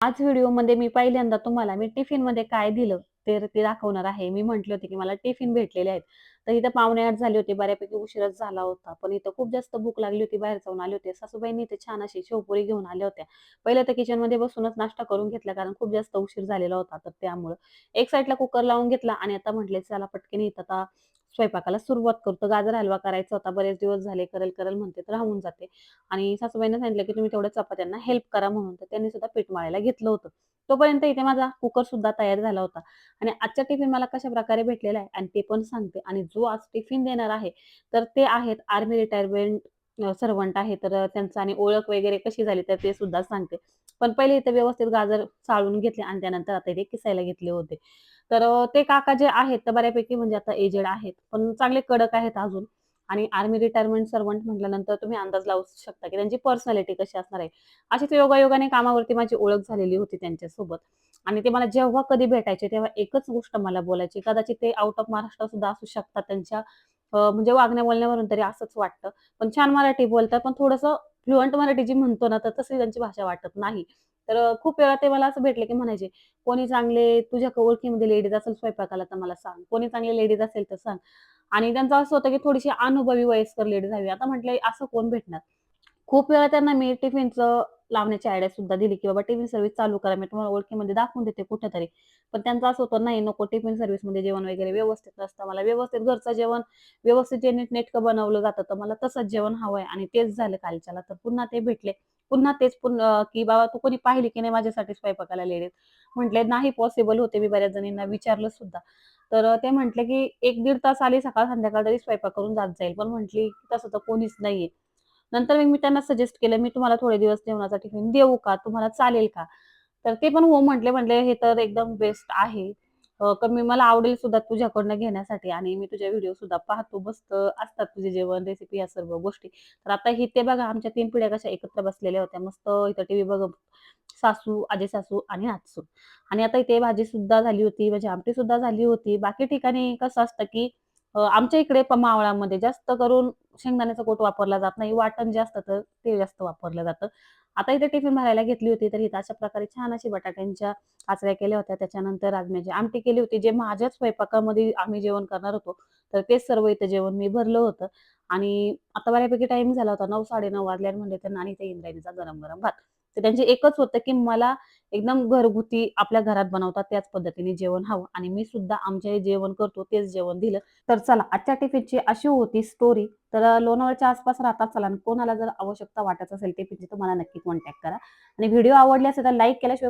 आज व्हिडिओमध्ये मी पहिल्यांदा तुम्हाला मी टिफिनमध्ये काय दिलं, तर ते दाखवणार आहे. मी म्हटले होते, की मला टिफिन भेटलेले आहेत. तर इथं पावणे 8 झाले होते. बऱ्यापैकी उशीरच झाला होता. पण इथं खूप जास्त भूक लागली होती. बाहेर जाऊन आले होते. सासूबाईंनी इथे छान अशी शेवपुरी घेऊन आल्या होत्या. पहिलं तर किचनमध्ये बसूनच नाश्ता करून घेतला, कारण खूप जास्त उशीर झालेला होता. तर त्यामुळं एक साईडला कुकर लावून घेतला आणि आता म्हटले, चला पटकन इथं आता स्वयंपाकाला सुरुवात करू. तर गाजर हलवा करायचा होता. बरेच दिवस झाले करेल म्हणते, तर राहून जाते. आणि सासूबाईंना सांगितलं, की तुम्ही तेवढ्या चपात्यांना हेल्प करा म्हणून. तर त्यांनी सुद्धा पीठ मळायला घेतलं होतं. तोपर्यंत इथे माझा कुकर सुद्धा तयार झाला होता. आणि आजचा टिफिन मला कशाप्रकारे भेटलेला आहे आणि ते पण सांगते. आणि जो आज टिफिन देणार आहे, तर ते आहेत आर्मी रिटायरमेंट सर्व्हंट आहे. तर त्यांचं आणि ओळख वगैरे कशी झाली, तर ते सुद्धा सांगते. पण पहिले इथे व्यवस्थित गाजर चाळून घेतले आणि त्यानंतर आता इथे किसायला घेतले होते. तर ते काका जे आहेत, तर बऱ्यापैकी म्हणजे आता एजेड आहेत, पण चांगले कडक आहेत अजून. आणि आर्मी रिटायरमेंट सर्व्हंट म्हटल्यानंतर तुम्ही अंदाज लावू शकता, की त्यांची पर्सनॅलिटी कशी असणार आहे. अशीच योगायोगाने कामावरती माझी ओळख झालेली होती त्यांच्यासोबत. आणि ते मला जेव्हा कधी भेटायचे, तेव्हा एकच गोष्ट मला बोलायची. कदाचित ते आउट ऑफ महाराष्ट्र सुद्धा असू शकतात. त्यांच्या म्हणजे वागण्या-बोलण्यावरून तरी असंच वाटतं. पण छान मराठी बोलतात, पण थोडंसं फ्लुएंट मराठी जी म्हणतो ना, तर तशी त्यांची भाषा वाटत नाही. तर खूप वेळा ते मला असं भेटले, की म्हणायचे, "कोणी चांगले तुझ्या ओळखीमध्ये लेडीज असेल स्वयंपाकाला तर मला सांग. कोणी चांगले लेडीज असेल तर सांग." आणि त्यांचं असं होतं, की थोडीशी अनुभवी वयस्कर लेडीज हवी. आता म्हटलं असं कोण भेटणार? खूप वेळा त्यांना मी टिफिनचं लावण्याची आयडिया सुद्धा दिली, की बाबा टिफिन सर्व्हिस चालू करा. मी तुम्हाला ओळखीमध्ये दाखवून देते कुठेतरी. पण त्यांचं असं होतं, "नाही नको, टिफिन सर्व्हिसमध्ये जेवण वगैरे व्यवस्थित नसतं. मला व्यवस्थित घरचं जेवण व्यवस्थित जे नीटनेटकं बनवलं जातं, तर मला तसंच जेवण हवंय." आणि तेच झालं कालच्याला. तर पुन्हा ते भेटले. पुन्हा तेच की "बाबा तू कोणी पाहिली की नाही माझ्यासाठी स्वयंपाकाला लेडीज?" म्हटले, "नाही पॉसिबल होते." मी बऱ्याच जणींना विचारलं सुद्धा. तर ते म्हटले, की "1-1.5 तास आली सकाळ-संध्याकाळ तरी स्वयंपाक करून जात जाईल." पण म्हटली, "तसं तर कोणीच नाहीये." नंतर मग मी त्यांना सजेस्ट केलं, "मी तुम्हाला थोडे दिवस जेवणाचा टिफिन देऊ का? तुम्हाला चालेल का?" तर ते पण हो म्हटले. म्हटले, "हे तर एकदम बेस्ट आहे. कमी मला आवडेल सुद्धा तुझ्याकडनं घेण्यासाठी आणि मी तुझे व्हिडिओ सुद्धा पाहतो. मस्त असतात तुझे जेवण, रेसिपी या सर्व गोष्टी." तर आता हे ते बघा आमच्या 3 पिढ्या कशा एकत्र बसलेल्या होत्या. मस्त इथं टीव्ही बघत सासू, आजी-सासू आणि नातसून. आणि आता इथे भाजी सुद्धा झाली होती, म्हणजे आमटी सुद्धा झाली होती. बाकी ठिकाणी कसं असतं, की आमच्या इकडे मावळामध्ये जास्त करून शेंगदाण्याचा कूट वापरला जात नाही. वाटण जे असतं तर ते जास्त वापरलं जातं. आता इथे टिफिन भरायला घेतली होती, तर इथं अशा प्रकारे छान अशी बटाट्यांच्या काचऱ्या केल्या होत्या. त्याच्यानंतर राजम्याची आमटी केली होती. जे माझ्याच स्वयंपाकामध्ये आम्ही जेवण करणार होतो, तर तेच सर्व इथं जेवण मी भरलं होतं. आणि आता बऱ्यापैकी टाईम झाला होता. 9, 9:30 वाजले आणि म्हणले त्यांना आणि ते इंद्रायणीचा गरम-गरम भात. तर त्यांचे एकच होतं, की मला एकदम घरगुती आपल्या घरात बनवतात त्याच पद्धतीने जेवण हवं आणि मी सुद्धा आमचे जेवण करतो तेच जेवण दिलं. तर चला आजच्या टिफिनची अशी होती स्टोरी. तर लोणावळ्याच्या आसपास राहतात चला आणि कोणाला जर आवश्यकता वाटत असेल टिफिनची तर मला नक्की कॉन्टॅक्ट करा आणि व्हिडिओ आवडले असेल तर लाईक केल्याशिवाय